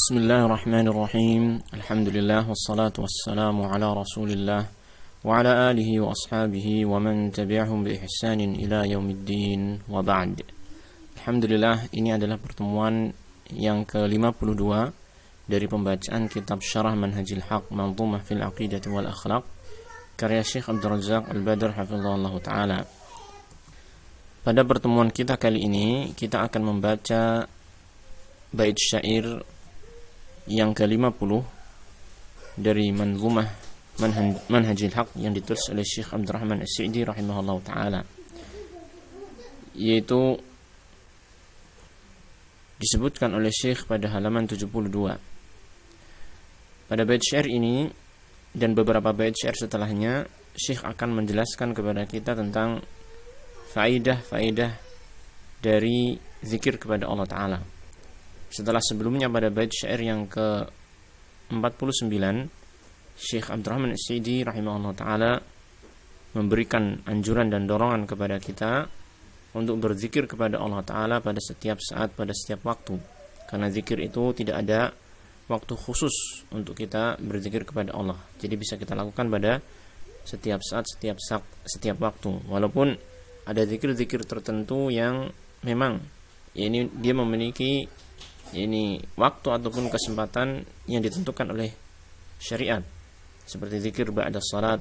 Bismillahirrahmanirrahim. Alhamdulillah wassalatu wassalamu ala Rasulillah wa ala alihi wa ashabihi wa man tabi'ahum bi ihsanin ila yaumiddin wa ba'd. Alhamdulillah, ini adalah pertemuan yang ke-52 dari pembacaan kitab Syarah Manhajil Haq Manzumah fil Aqidati wal Akhlaq karya Syekh Abdul Razzaq Al-Badr hafizahullah taala. Pada pertemuan kita kali ini kita akan membaca bait syair yang ke-50 dari Manzumah Manhajil Haq yang ditulis oleh Syekh Abdurrahman As-Sa'di rahimahullah ta'ala, yaitu disebutkan oleh Syekh pada halaman 72. Pada bait syair ini dan beberapa bait syair setelahnya, Syekh akan menjelaskan kepada kita tentang faidah-faidah dari zikir kepada Allah Ta'ala. Setelah sebelumnya pada bait syair yang ke-49, Syekh Abdurrahman As-Sa'di rahimahullah ta'ala memberikan anjuran dan dorongan kepada kita untuk berzikir kepada Allah Ta'ala pada setiap saat, pada setiap waktu. Karena zikir itu tidak ada waktu khusus untuk kita berzikir kepada Allah. Jadi bisa kita lakukan pada setiap saat, setiap waktu. Walaupun ada zikir-zikir tertentu yang memang ini dia memiliki waktu ataupun kesempatan yang ditentukan oleh syariat, seperti zikir ba'da salat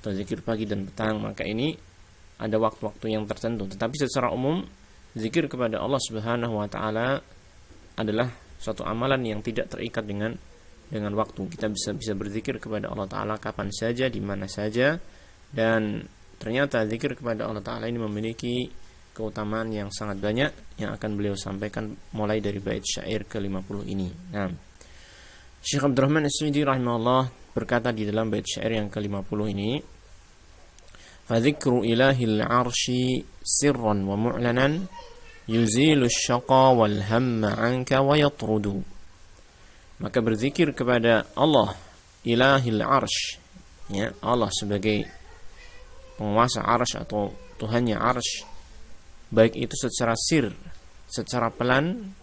atau zikir pagi dan petang, maka ini ada waktu-waktu yang tertentu. Tetapi secara umum zikir kepada Allah Subhanahu wa taala adalah suatu amalan yang tidak terikat dengan waktu. Kita bisa berzikir kepada Allah Ta'ala kapan saja, di mana saja, dan ternyata zikir kepada Allah Ta'ala ini memiliki keutamaan yang sangat banyak yang akan beliau sampaikan mulai dari bait syair ke-50 ini. Nah, Syekh Abdurrahman As-Sa'di rahimahullah berkata di dalam bait syair yang ke-50 ini, "Fadzikru ilahil 'arsy sirran wa mu'lanan yuzilu asy-syaqa wal hamma 'anka wa yatrudu." Maka berzikir kepada Allah ilahil 'arsy, ya, Allah sebagai penguasa 'arsy atau Tuhannya 'arsy, baik itu secara sir, secara pelan,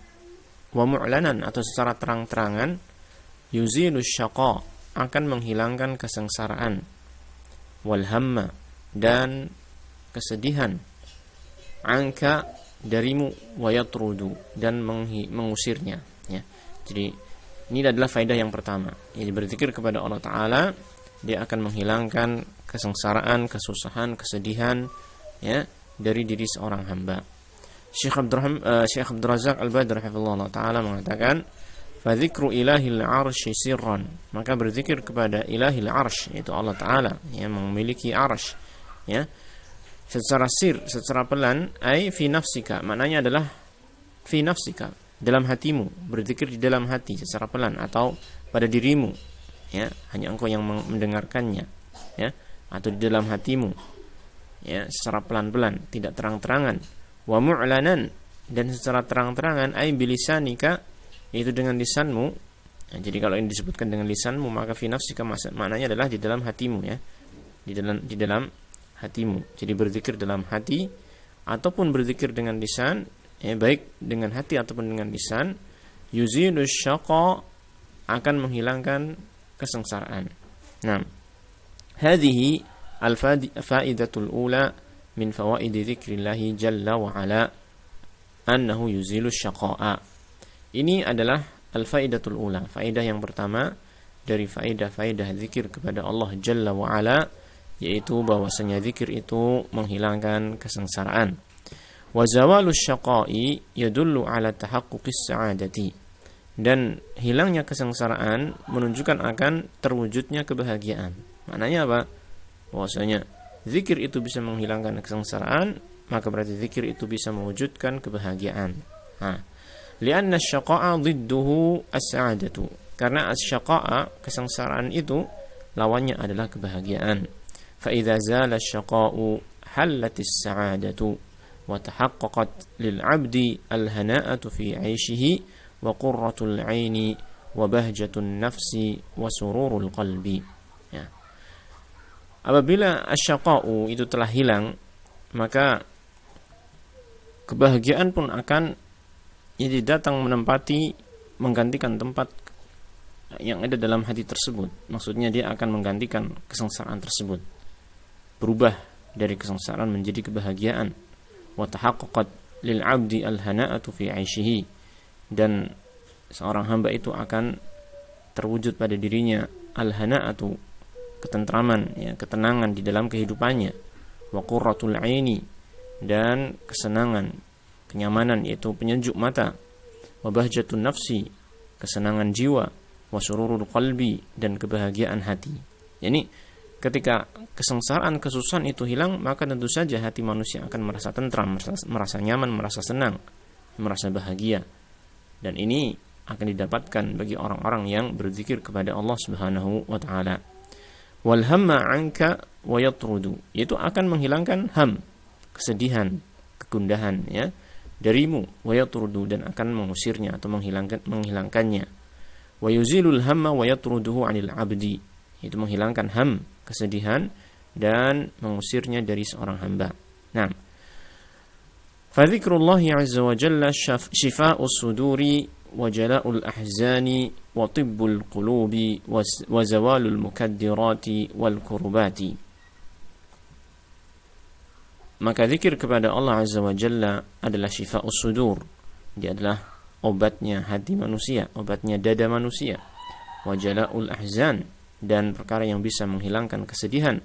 wa mu'lanan atau secara terang-terangan, yuzilu syaqa akan menghilangkan kesengsaraan, wal hamma dan kesedihan, angka darimu, wa yatrudu dan mengusirnya, ya. Jadi ini adalah faedah yang pertama. Jadi berzikir kepada Allah Ta'ala, dia akan menghilangkan kesengsaraan, kesusahan, kesedihan, ya, dari diri seorang hamba. Syekh Abdul Razzaq Al-Badr hafizahullah ta'ala mengatakan, "Fadzikru ilahil 'arsy sirran." Maka berzikir kepada ilahil 'arsy, yaitu Allah Ta'ala yang memiliki 'arsy, ya, secara sir, secara pelan, ai fi nafsika. Maknanya adalah fi nafsika, dalam hatimu, berzikir di dalam hati secara pelan, atau pada dirimu, ya, hanya engkau yang mendengarkannya, ya, atau di dalam hatimu, ya, secara pelan-pelan, tidak terang-terangan. Wa mu'lanan, dan secara terang-terangan, ai bilisanika, yaitu dengan lisanmu. Nah, jadi kalau ini disebutkan dengan lisanmu, maka fi nafsika maknanya adalah di dalam hatimu, ya, di dalam hatimu. Jadi berzikir dalam hati ataupun berzikir dengan lisan, ya, baik dengan hati ataupun dengan lisan, yuzilu syaqa akan menghilangkan kesengsaraan. Nah, hadhihi al-faidatul ula min fawaidi dzikrillahi jalla wa ala annahu yuzilu syaqa'a. Ini adalah al-faidatul ula, faedah yang pertama dari faedah-faedah zikir kepada Allah jalla wa ala, yaitu bahwasanya zikir itu menghilangkan kesengsaraan. Wa zawalus syaqa'i yadullu ala tahaqquqis sa'adati, dan hilangnya kesengsaraan menunjukkan akan terwujudnya kebahagiaan. Maknanya apa? Bahwasanya zikir itu bisa menghilangkan kesengsaraan, maka berarti zikir itu bisa mewujudkan kebahagiaan. Lianna syaqa'a dhidduhu as-sa'adatu, karena as-syaqa'a, kesengsaraan itu, lawannya adalah kebahagiaan. Fa idza zala asy-syaqa'u hallatis sa'adatu wa tahaqqaqat lil 'abdi al-hana'atu fi 'aishihi wa qurratul 'aini wa bahjatun nafsi wa sururul qalbi. Apabila asyaqa'u itu telah hilang, maka kebahagiaan pun akan jadi datang menempati menggantikan tempat yang ada dalam hati tersebut. Maksudnya dia akan menggantikan kesengsaraan tersebut, berubah dari kesengsaraan menjadi kebahagiaan. Wa tahaqqaqat lil 'abdi al-hana'atu fi 'aishihi, dan seorang hamba itu akan terwujud pada dirinya al-hana'atu, ketentraman, ya, ketenangan di dalam kehidupannya. Wa qurratul 'aini, dan kesenangan, kenyamanan, yaitu penyejuk mata. Wa bahjatun nafsi, kesenangan jiwa. Wa sururul qalbi, dan kebahagiaan hati. Yani ketika kesengsaraan, kesusahan itu hilang, maka tentu saja hati manusia akan merasa tentram, merasa nyaman, merasa senang, merasa bahagia. Dan ini akan didapatkan bagi orang-orang yang berzikir kepada Allah Subhanahu wa taala. Wal hamma 'anka wa yatrudu, yaitu akan menghilangkan ham, kesedihan, kegundahan, ya, darimu, wa yatrudu, dan akan mengusirnya atau menghilangkannya. Wa yuzilul hamma wa yatruduhu 'anil 'abdi, itu menghilangkan ham, kesedihan, dan mengusirnya dari seorang hamba. Nah, fa dzikrullahi 'azza wa jalla shifa'us suduri wa jala'ul ahzani wa tibbul qulubi wa zawalul mukaddirati wal kurbati. Maka zikir kepada Allah Azza wa Jalla adalah shifa'us sudur. Dia adalah obatnya hati manusia, obatnya dada manusia. Wa jala'ul ahzan, dan perkara yang bisa menghilangkan kesedihan.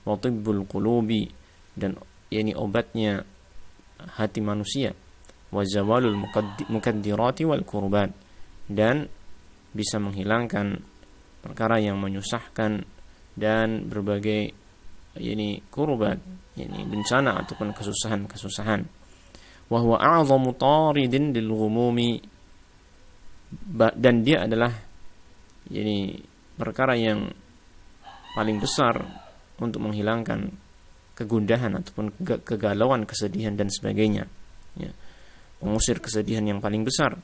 Wa tibbul qulubi, dan ini obatnya hati manusia. Wa zawalul mukaddirati wal kurbat, dan bisa menghilangkan perkara yang menyusahkan dan berbagai kurbat, bencana ataupun kesusahan-kesusahan. Wa huwa a'zamu taridin lil ghumumi, dan dia adalah perkara yang paling besar untuk menghilangkan kegundahan ataupun kegalauan, kesedihan dan sebagainya, ya. Mengusir kesedihan yang paling besar,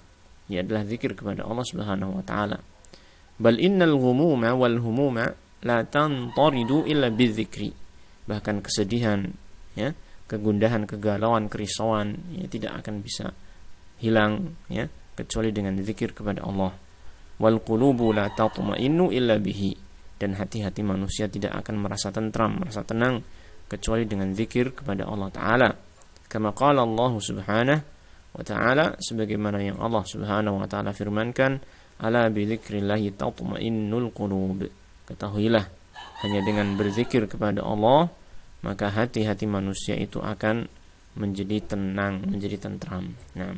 ia adalah zikir kepada Allah Subhanahu wa taala. Bal innal ghumuma wal humuma la tantaridu illa bidzikri. Bahkan kesedihan, ya, kegundahan, kegalauan, kerisauan, ya, tidak akan bisa hilang, ya, kecuali dengan zikir kepada Allah. Wal qulubu la tatma'innu illa bihi, dan hati-hati manusia tidak akan merasa tentram, merasa tenang kecuali dengan zikir kepada Allah taala. Kama qala Allah Subhanahu wa ta'ala, sebagaimana yang Allah Subhanahu wa ta'ala firmankan, ala bi dzikrillahi tatma'innul qulub. Ketahuilah, hanya dengan berzikir kepada Allah maka hati-hati manusia itu akan menjadi tenang, menjadi tentram. Nah,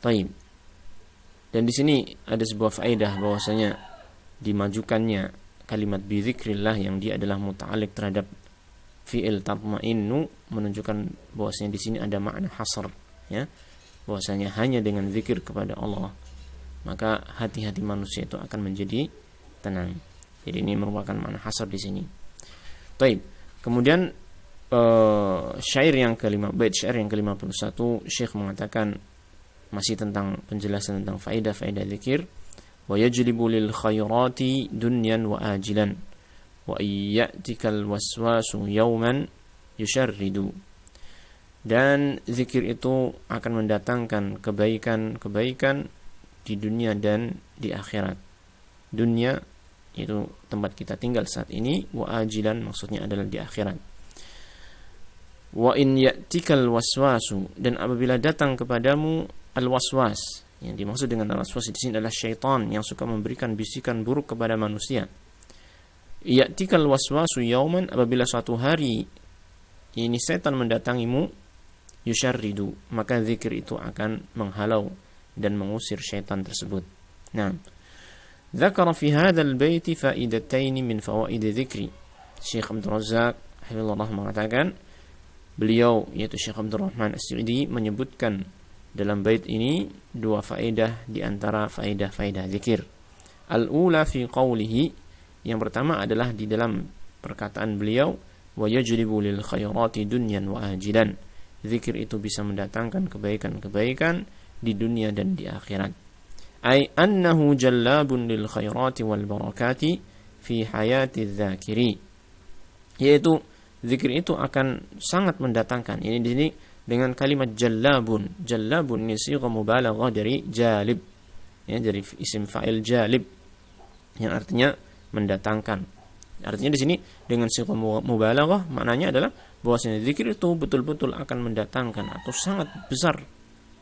baik. Dan di sini ada sebuah faedah bahwasanya dimajukannya kalimat bi dzikrillah yang dia adalah muta'alliq terhadap fi'il tatma'innu, menunjukkan bahwasanya di sini ada makna hasr, ya, bahwasanya hanya dengan zikir kepada Allah maka hati-hati manusia itu akan menjadi tenang. Jadi ini merupakan makna hasr di sini. Baik. Kemudian syair yang bait syair yang ke-51, Syekh mengatakan masih tentang penjelasan tentang faedah-faedah zikir. Wa yajlibu lil khairati dunyan wa ajilan wa iyyatikal waswasu yawman yusharridu. Dan zikir itu akan mendatangkan kebaikan-kebaikan di dunia dan di akhirat. Dunia itu tempat kita tinggal saat ini, wa ajilan maksudnya adalah di akhirat. Wa in ya'tikal waswasu, dan apabila datang kepadamu al-waswas, yang dimaksud dengan al-waswas di sini adalah syaitan yang suka memberikan bisikan buruk kepada manusia. Ya'tikal waswasu yauman, apabila suatu hari ini setan mendatangimu, yusyarridu, maka zikir itu akan menghalau dan mengusir syaitan tersebut. Nah, dzakara fi hadzal baiti faidataini min fawaid dzikri. Syekh Abdul Razzaq hafizahullah mengatakan, beliau yaitu Syekh Abdul Rahman As-Sa'idi menyebutkan dalam bait ini dua faedah di antara faedah-faedah zikir. Al-ula fi qawlihi, yang pertama adalah di dalam perkataan beliau, wa yajlibu lil khairati dunyan wa ajilan. Zikir itu bisa mendatangkan kebaikan-kebaikan di dunia dan di akhirat. Ay annahu jallabun lil khairati wal barakati fi hayati dzakiri. Yaitu zikir itu akan sangat mendatangkan. Ini di sini dengan kalimat jallabun. Jallabun ini sighah mubalaghah dari jalib, ya, dari isim fa'il jalib yang artinya mendatangkan. Artinya di sini dengan sighah mubalaghah maknanya adalah bahwasanya zikir itu betul-betul akan mendatangkan atau sangat besar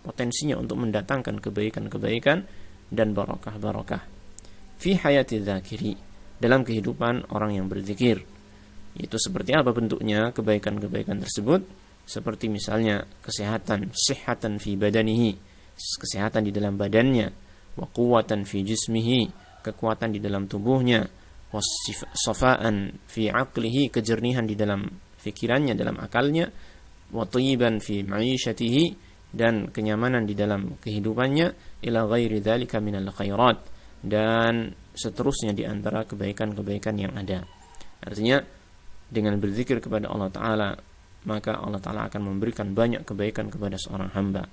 potensinya untuk mendatangkan kebaikan-kebaikan dan barakah-barakah fi hayati dzakiri, dalam kehidupan orang yang berzikir. Itu seperti apa bentuknya kebaikan-kebaikan tersebut? Seperti misalnya kesehatan, sihhatan fi badanihi, kesehatan di dalam badannya, wa quwwatan fi jismihi, kekuatan di dalam tubuhnya, wasafaan fi aqlihi, kejernihan di dalam fikirannya, dalam akalnya, wa thayyiban fi ma'isyatihi, dan kenyamanan di dalam kehidupannya, ila ghairi dzalika minal khairat, dan seterusnya di antara kebaikan-kebaikan yang ada. Artinya dengan berzikir kepada Allah Ta'ala, maka Allah Ta'ala akan memberikan banyak kebaikan kepada seorang hamba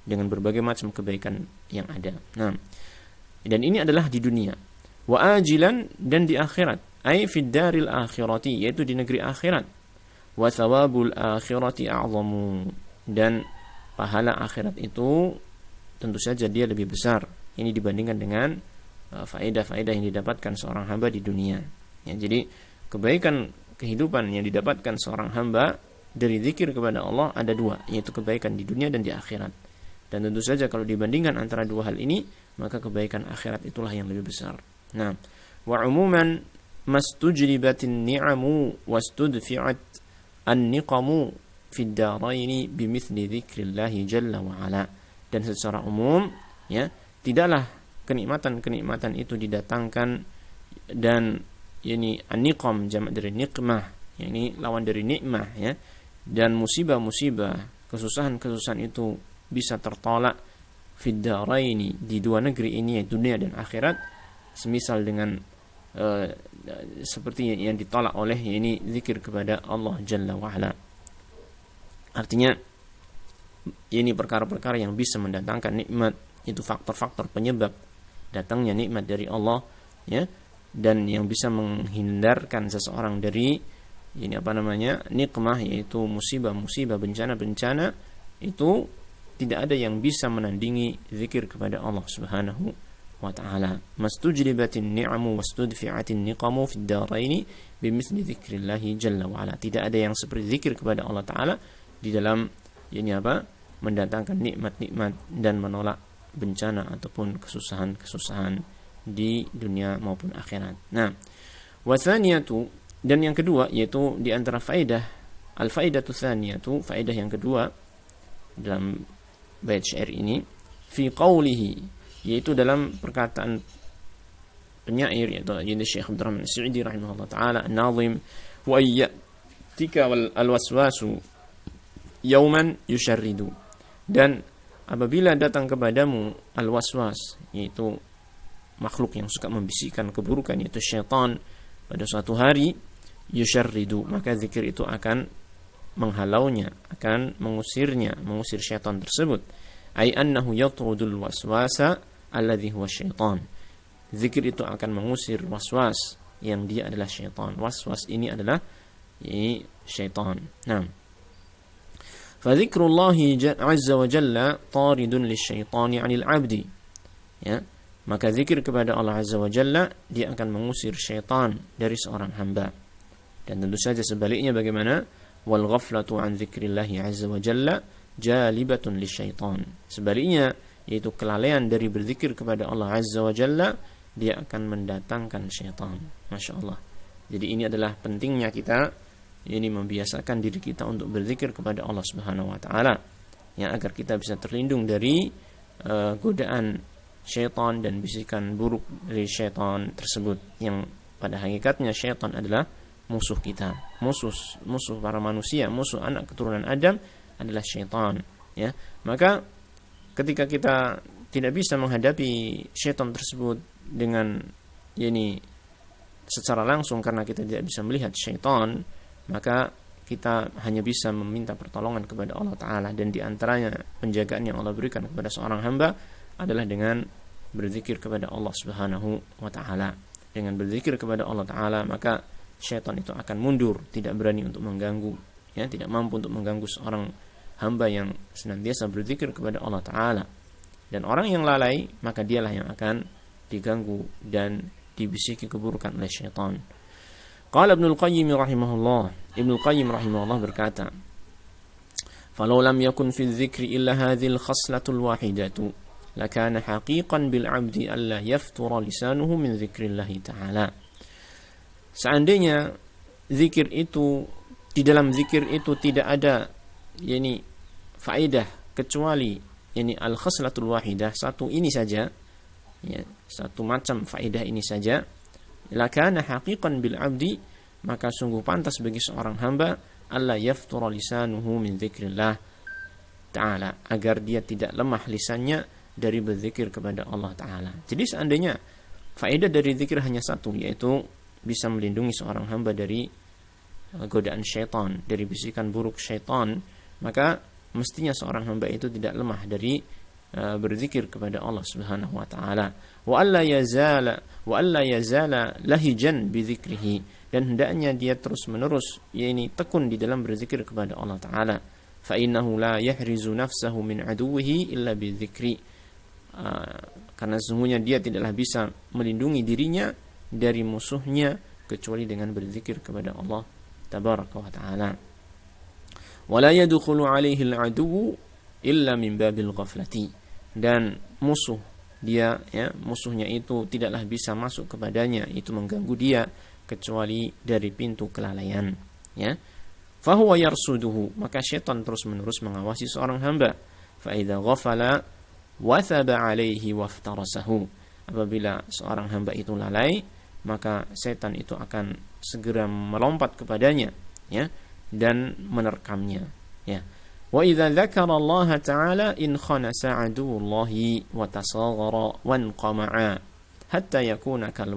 dengan berbagai macam kebaikan yang ada. Nah, dan ini adalah di dunia. Wa ajilan, dan di akhirat, ay fid daril akhirati, yaitu di negeri akhirat. Wa thawabul akhirati a'zamu, dan pahala akhirat itu tentu saja dia lebih besar ini dibandingkan dengan faedah-faedah yang didapatkan seorang hamba di dunia. Ya, jadi kebaikan kehidupan yang didapatkan seorang hamba dari zikir kepada Allah ada dua, yaitu kebaikan di dunia dan di akhirat. Dan tentu saja kalau dibandingkan antara dua hal ini, maka kebaikan akhirat itulah yang lebih besar. Nah, wa umuman mastujlibatin ni'amu wastudfi'at an-niqamu fid daraini bimithli dzikrillahi jalla wa ala. Dan secara umum, ya, tidaklah kenikmatan-kenikmatan itu didatangkan, dan ini an-niqam jamak dari nikmah, ini lawan dari nikmah, ya. Dan musibah-musibah, kesusahan-kesusahan itu bisa tertolak fid daraini, di dua negeri ini, yaitu dunia dan akhirat, semisal dengan seperti yang ditolak oleh ini zikir kepada Allah Jalla wa ala. Artinya ini perkara-perkara yang bisa mendatangkan nikmat, itu faktor-faktor penyebab datangnya nikmat dari Allah, ya, dan yang bisa menghindarkan seseorang dari ini nikmah, yaitu musibah-musibah, bencana-bencana. Itu tidak ada yang bisa menandingi zikir kepada Allah Subhanahu wa ta'ala. Mastujlibatin ni'amu wastudfi'atin niqamu fid daraini bimithli dzikrillahi jalla wa ala. Tidak ada yang seperti zikir kepada Allah Ta'ala di dalam mendatangkan nikmat-nikmat dan menolak bencana ataupun kesusahan-kesusahan di dunia maupun akhirat. Nah, wathaniyatu, dan yang kedua, yaitu di antara faedah, al-faedatu tsaniyatu, faedah yang kedua dalam bait syair ini, fi qawlihi, yaitu dalam perkataan penyair, yaitu Syekh Abdurrahman As-Sa'idi rahimahullah ta'ala an-nazim, wa ayyatika wal alwaswasu yauman yusharridu, dan apabila datang kepadamu al-waswas, yaitu makhluk yang suka membisikkan keburukan, yaitu syaitan, pada suatu hari, yusharridu, maka zikir itu akan menghalaunya, akan mengusir syaitan tersebut. Ai annahu yatrudul waswasa alladhi huwa syaitan. Zikir itu akan mengusir waswas yang dia adalah syaitan. Waswas ini adalah syaitan. Nah, fa dzikrullahi azza wa jalla taridun lisyaitani 'anil 'abdi. Ya, maka zikir kepada Allah azza wa jalla, dia akan mengusir syaitan dari seorang hamba. Dan tentu saja sebaliknya bagaimana? Wal ghaflatu an dzikrillahi azza wa jalla jalibatun lisyaitan. Sebaliknya, yaitu kelalaian dari berzikir kepada Allah azza wa jalla, dia akan mendatangkan syaitan. Masya Allah. Jadi ini adalah pentingnya kita ini membiasakan diri kita untuk berzikir kepada Allah Subhanahu wa taala, yang agar kita bisa terlindung dari godaan syaitan dan bisikan buruk dari syaitan tersebut, yang pada hakikatnya syaitan adalah musuh kita, musuh para manusia, musuh anak keturunan Adam adalah syaitan, ya. Maka ketika kita tidak bisa menghadapi syaitan tersebut dengan secara langsung karena kita tidak bisa melihat syaitan, maka kita hanya bisa meminta pertolongan kepada Allah Ta'ala. Dan diantaranya penjagaan yang Allah berikan kepada seorang hamba adalah dengan berzikir kepada Allah Subhanahu wa Ta'ala. Dengan berzikir kepada Allah Ta'ala, maka syaitan itu akan mundur, tidak berani untuk mengganggu, ya, tidak mampu untuk mengganggu seorang hamba yang senantiasa berzikir kepada Allah Ta'ala. Dan orang yang lalai, maka dialah yang akan diganggu dan dibisiki keburukan oleh syaitan. Qala Ibnul Qayyim rahimahullah, Ibnul Qayyim rahimahullah berkata, "Falau lam yakun fi dzikri illa hadhil khaslatul wahidatu, lakana haqiqan bil 'abdi alla yaftura lisanuhu min dzikrillah ta'ala." Seandainya zikir itu, di dalam zikir itu tidak ada faedah kecuali al-khaslatul wahidah, satu ini saja, satu macam faedah ini saja, lakana haqiqan bil 'abdi, maka sungguh pantas bagi seorang hamba alla yaftura lisanuhu min dzikrillah ta'ala, agar dia tidak lemah lisannya dari berzikir kepada Allah Ta'ala. Jadi seandainya faedah dari zikir hanya satu, yaitu bisa melindungi seorang hamba dari godaan syaitan, dari bisikan buruk syaitan, maka mestinya seorang hamba itu tidak lemah dari berzikir kepada Allah Subhanahu wa taala. Wa alla yazala lahijan bi dzikrihi, dan hendaknya dia terus-menerus tekun di dalam berzikir kepada Allah Ta'ala. Fa innahu la yahrizu nafsahu min aduwwihi illa bi dzikri, karena sesungguhnya dia tidaklah bisa melindungi dirinya dari musuhnya kecuali dengan berzikir kepada Allah Tabaraka wa Ta'ala. Wa la yadkhulu 'alaihi al-'aduwwu illa min babil ghaflati, dan musuhnya itu tidaklah bisa masuk kepadanya, itu mengganggu dia, kecuali dari pintu kelalaian. Fahuwa yarsuduhu, maka syaitan terus-menerus mengawasi seorang hamba. Fa idza ghafala wathaba 'alaihi waftarasahu, apabila seorang hamba itu lalai, maka setan itu akan segera melompat kepadanya, dan menerkamnya. Wa idza dzakara Allah Ta'ala in khanasa 'aduwullahi wa tasaghara wa anqama'a hatta yakuna kal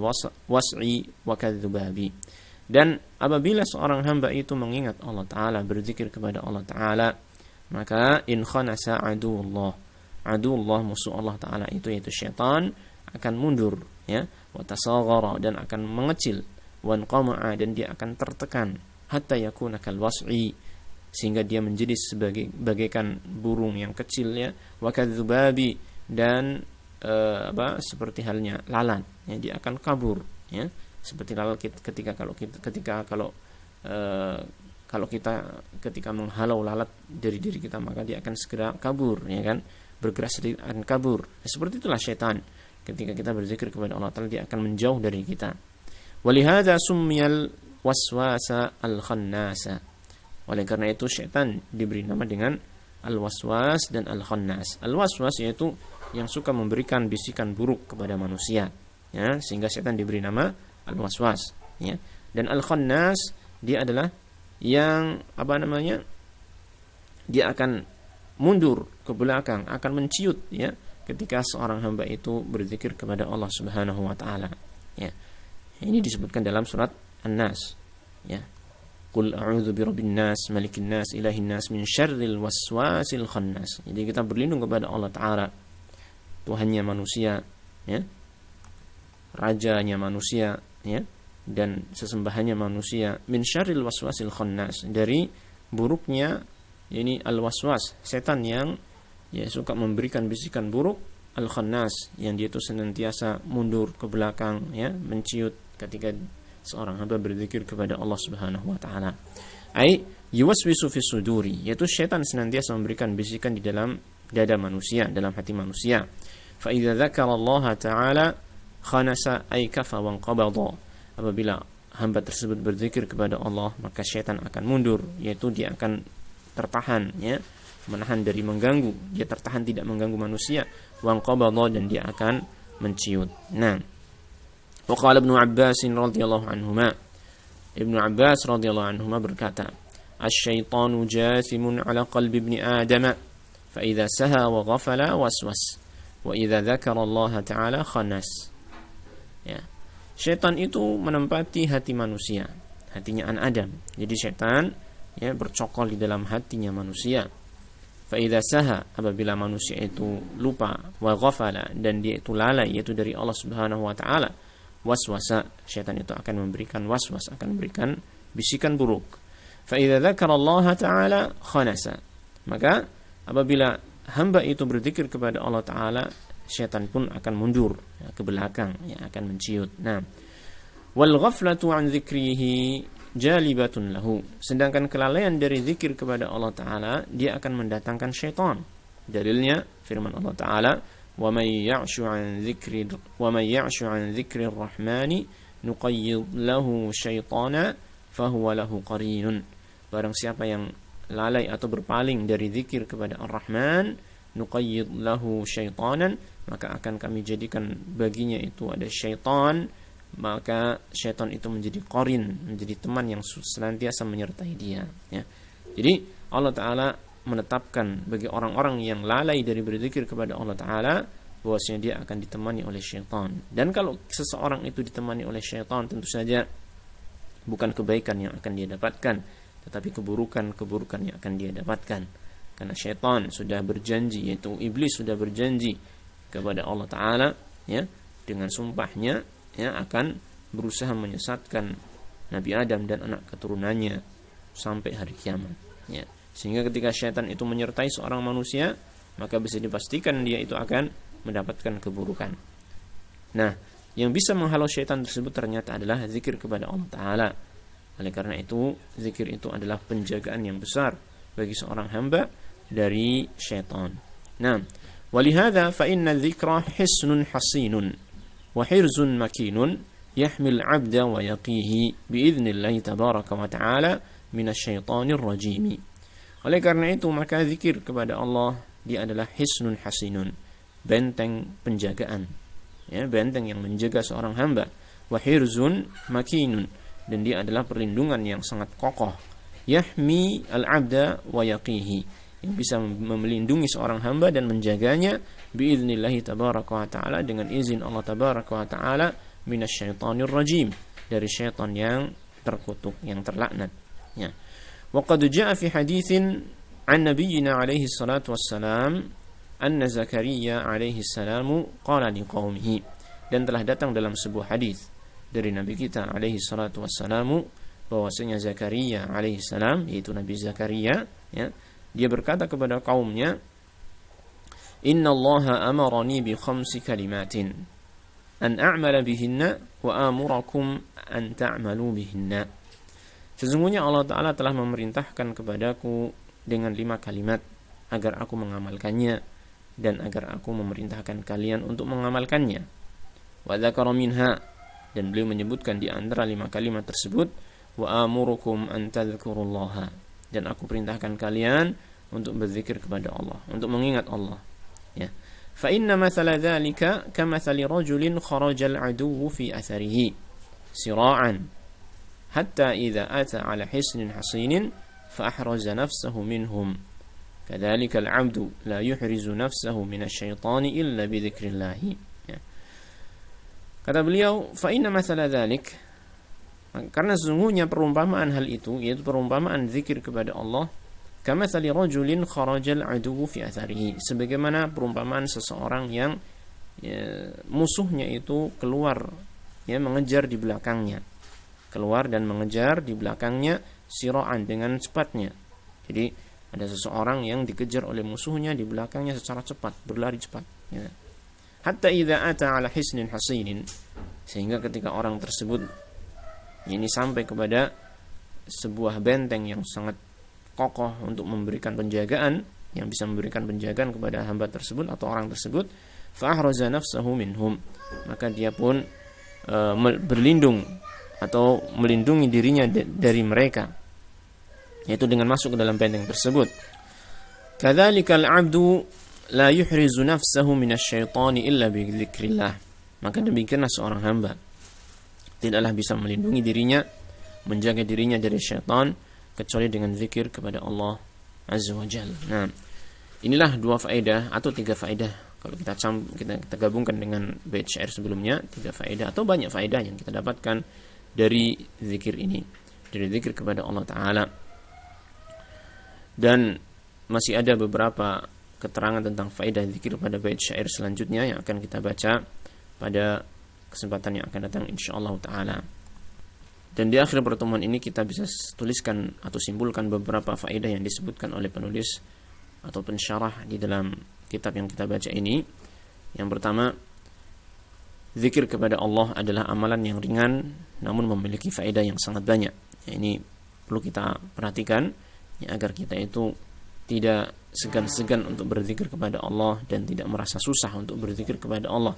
was'i wa kadzubabi. Dan apabila seorang hamba itu mengingat Allah Ta'ala, berzikir kepada Allah Ta'ala, maka in khanasa 'aduwullah, musuh Allah Ta'ala itu yaitu syaitan, akan mundur, wa tasaghara, dan akan mengecil, wa anqama'a, dan dia akan tertekan, hatta yakuna kal was'i, sehingga dia menjadi bagaikan burung yang kecil, wa kadzubabi, dan seperti halnya lalat, dia akan kabur, seperti lalat ketika menghalau lalat dari diri kita, maka dia akan segera kabur, bergerak sedikit akan kabur. Seperti itulah syaitan, ketika kita berzikir kepada Allah Ta'ala, dia akan menjauh dari kita. Walihada summiyal waswasa al-khannasa, oleh karena itu syaitan diberi nama dengan al-waswas dan al-khannas. Al-waswas yaitu yang suka memberikan bisikan buruk kepada manusia, sehingga syaitan diberi nama al-waswas, dan al-khannas dia adalah yang dia akan mundur ke belakang, akan menciut, ketika seorang hamba itu berzikir kepada Allah Subhanahu wa taala. Ini disebutkan dalam surat An-Nas, Qul a'udzu birabbin nas, malikin nas, ilahin nas, min syarril waswasil khannas. Jadi kita berlindung kepada Allah Ta'ala, Tuhannya manusia, rajanya manusia, dan sesembahannya manusia, min syarril waswasil khannas, dari buruknya al-waswas, setan yang suka memberikan bisikan buruk, al-khannas, yang dia itu senantiasa mundur ke belakang, menciut ketika seorang hamba berzikir kepada Allah Subhanahu wa taala. Ai yuwaswisu fi suduri, yaitu syaitan senantiasa memberikan bisikan di dalam dada manusia, dalam hati manusia. Fa idza dzakara Allah Ta'ala khanasa ay kafa wa qabada, apabila hamba tersebut berzikir kepada Allah, maka syaitan akan mundur, yaitu dia akan tertahan, menahan dari mengganggu, dia tertahan tidak mengganggu manusia, wa qabada, dan dia akan menciut. Waqala Ibnu Abbas radhiyallahu anhuma, Ibnu Abbas radhiyallahu anhuma berkata, "Asy-syaitanu jathimun 'ala qalbi ibni Adam, fa idza saha wa ghafala waswas, wa idza dzakara Allah Ta'ala khanas." Syaitan itu menempati hati manusia, hatinya anak Adam. Jadi syaitan bercokol di dalam hatinya manusia. Fa idza saha, apabila manusia itu lupa, wa ghafala, dan dia itu lalai, yaitu dari Allah Subhanahu wa taala, waswasa, syaitan itu akan memberikan waswas, akan memberikan bisikan buruk. Fa idza dzakara Allah Ta'ala khanasa, Maka apabila hamba itu berzikir kepada Allah Ta'ala, syaitan pun akan mundur ke belakang, akan menciut. Nah, wal ghaflatu an dzikrihi jalibatun lahu. Sedangkan kelalaian dari zikir kepada Allah Ta'ala, dia akan mendatangkan syaitan. Dalilnya firman Allah Ta'ala, wa may ya'shu an dzikrir rahmani nuqayyid lahu syaitana fahuwa lahu qarinun. Barang siapa yang lalai atau berpaling dari zikir kepada Ar-Rahman, nuqayyid lahu syaitanan, maka akan kami jadikan baginya itu ada syaitan, maka syaitan itu menjadi qarin, menjadi teman yang senantiasa menyertai dia, ya. Jadi Allah Ta'ala menetapkan bagi orang-orang yang lalai dari berzikir kepada Allah Ta'ala bahwasanya dia akan ditemani oleh syaitan. Dan kalau seseorang itu ditemani oleh syaitan, tentu saja bukan kebaikan yang akan dia dapatkan, tetapi keburukan yang akan dia dapatkan. Karena syaitan sudah berjanji, yaitu iblis sudah berjanji kepada Allah Ta'ala, ya, dengan sumpahnya, ya, akan berusaha menyesatkan Nabi Adam dan anak keturunannya sampai hari kiamat, ya. Sehingga ketika syaitan itu menyertai seorang manusia, maka bisa dipastikan dia itu akan mendapatkan keburukan. Nah, yang bisa menghalau syaitan tersebut ternyata adalah zikir kepada Allah Ta'ala. Oleh karena itu, zikir itu adalah penjagaan yang besar bagi seorang hamba dari syaitan. Nah, walihada fa inna dzikra hisnun hasinun wa hirzun makinun yahmil 'abda wa yaqihi biidznillah tabaraka wa ta'ala minasyaitonir rajim. Oleh karena itu, maka zikir kepada Allah dia adalah hisnun hasinun, benteng penjagaan, ya, benteng yang menjaga seorang hamba. Wa hirzun makinun, dan dia adalah perlindungan yang sangat kokoh. Yahmi al-'abda wa yaqihi, yang bisa melindungi seorang hamba dan menjaganya biiznillahi tabaraka wa ta'ala, dengan izin Allah tabaraka wa ta'ala, minasyaitonir rajim, dari syaitan yang terkutuk, yang terlaknat, ya. Wa qad jaa'a fi haditsin an nabiyyina alaihi salatu wassalam anna Zakaria alaihi salamu qala liqaumihi, dan telah datang dalam sebuah hadis dari Nabi kita alaihi salatu wassalamu bahwasanya Zakaria alaihi salam, yaitu Nabi Zakaria, ya, dia berkata kepada kaumnya, inna Allaha amarani bi khamsi kalimatin an a'mala bihinna wa amurakum an ta'malu bihinna. Sesungguhnya Allah Ta'ala telah memerintahkan kepadaku dengan 5 kalimat agar aku mengamalkannya, dan agar aku memerintahkan kalian untuk mengamalkannya. Wa dzakara minha, dan beliau menyebutkan di antara 5 kalimat tersebut, wa amurukum an tadhkurullaha, dan aku perintahkan kalian untuk berzikir kepada Allah, untuk mengingat Allah, ya. Fa inna mathala dzalika kamathali rajulin kharajal aduwwu fi atharihi sira'an hatta idza ata ala hisnin hasinin fa ahraza nafsahu minhum kadzalika al-'abdu la yuhrizu nafsahu minasyaitani illa bi dzikrillah. Kata beliau, fa inna mathala dzalik, karena sesungguhnya perumpamaan hal itu, yaitu perumpamaan zikir kepada Allah, kamathali rajulin kharajal aduwwu fi atharihi, sebagaimana perumpamaan seseorang yang, ya, musuhnya itu keluar, ya, mengejar di belakangnya, keluar dan mengejar di belakangnya siraan, dengan cepatnya. Jadi ada seseorang yang dikejar oleh musuhnya di belakangnya secara cepat, berlari cepat, ya. Hatta idza ata ala hisnin hasinin, sehingga ketika orang tersebut ini sampai kepada sebuah benteng yang sangat kokoh untuk memberikan penjagaan, yang bisa memberikan penjagaan kepada hamba tersebut atau orang tersebut, fa ahraza nafsahu minhum, maka dia pun berlindung atau melindungi dirinya dari mereka, yaitu dengan masuk ke dalam benteng tersebut. Kadzalikal 'abdu la yuhrizu nafsahu minasyaitani illa bi dzikrillah, maka demikianlah seorang hamba tidaklah bisa melindungi dirinya, menjaga dirinya dari syaitan kecuali dengan zikir kepada Allah Azza wa Jalla. Nah, inilah 2 faedah atau 3 faedah kalau kita gabungkan dengan bait syair sebelumnya, 3 faedah atau banyak faedah yang kita dapatkan dari zikir ini, dari zikir kepada Allah Ta'ala. Dan masih ada beberapa keterangan tentang faedah zikir pada bait syair selanjutnya yang akan kita baca pada kesempatan yang akan datang insyaallah Ta'ala. Dan di akhir pertemuan ini kita bisa tuliskan atau simpulkan beberapa faedah yang disebutkan oleh penulis atau pensyarah di dalam kitab yang kita baca ini. Yang pertama, zikir kepada Allah adalah amalan yang ringan namun memiliki faedah yang sangat banyak. Ini perlu kita perhatikan agar kita itu tidak segan-segan untuk berzikir kepada Allah dan tidak merasa susah untuk berzikir kepada Allah.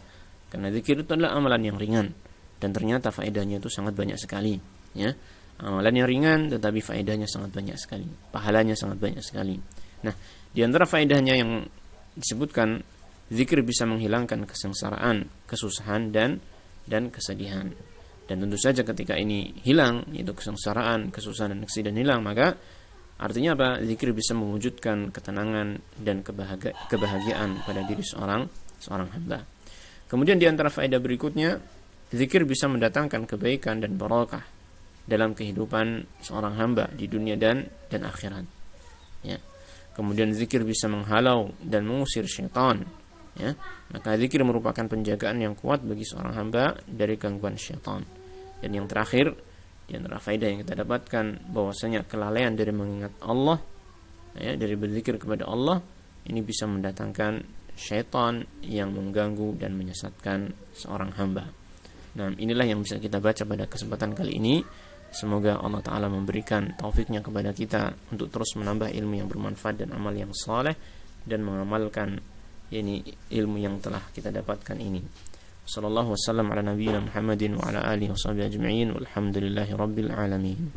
Karena zikir itu adalah amalan yang ringan dan ternyata faedahnya itu sangat banyak sekali, ya. Amalan yang ringan tetapi faedahnya sangat banyak sekali, pahalanya sangat banyak sekali. Nah, di antara faedahnya yang disebutkan, zikir bisa menghilangkan kesengsaraan, kesusahan dan kesedihan. Dan tentu saja ketika ini hilang, yaitu kesengsaraan, kesusahan dan kesedihan hilang, maka artinya apa? Zikir bisa mewujudkan ketenangan dan kebahagiaan pada diri seorang hamba. Kemudian di antara faedah berikutnya, zikir bisa mendatangkan kebaikan dan barakah dalam kehidupan seorang hamba di dunia dan akhirat. Ya. Kemudian zikir bisa menghalau dan mengusir syaitan. Ya. Maka zikir merupakan penjagaan yang kuat bagi seorang hamba dari gangguan syaitan. Dan yang terakhir, di antara faedah yang kita dapatkan, bahwasanya kelalaian dari mengingat Allah, ya, dari berzikir kepada Allah, ini bisa mendatangkan syaitan yang mengganggu dan menyesatkan seorang hamba. Nah, inilah yang bisa kita baca pada kesempatan kali ini. Semoga Allah Ta'ala memberikan taufiknya kepada kita untuk terus menambah ilmu yang bermanfaat dan amal yang saleh, dan mengamalkan ilmu yang telah kita dapatkan ini. Sallallahu wasallam ala nabiyyina Muhammadin wa ala alihi washabihi ajma'in, walhamdulillahi rabbil alamin.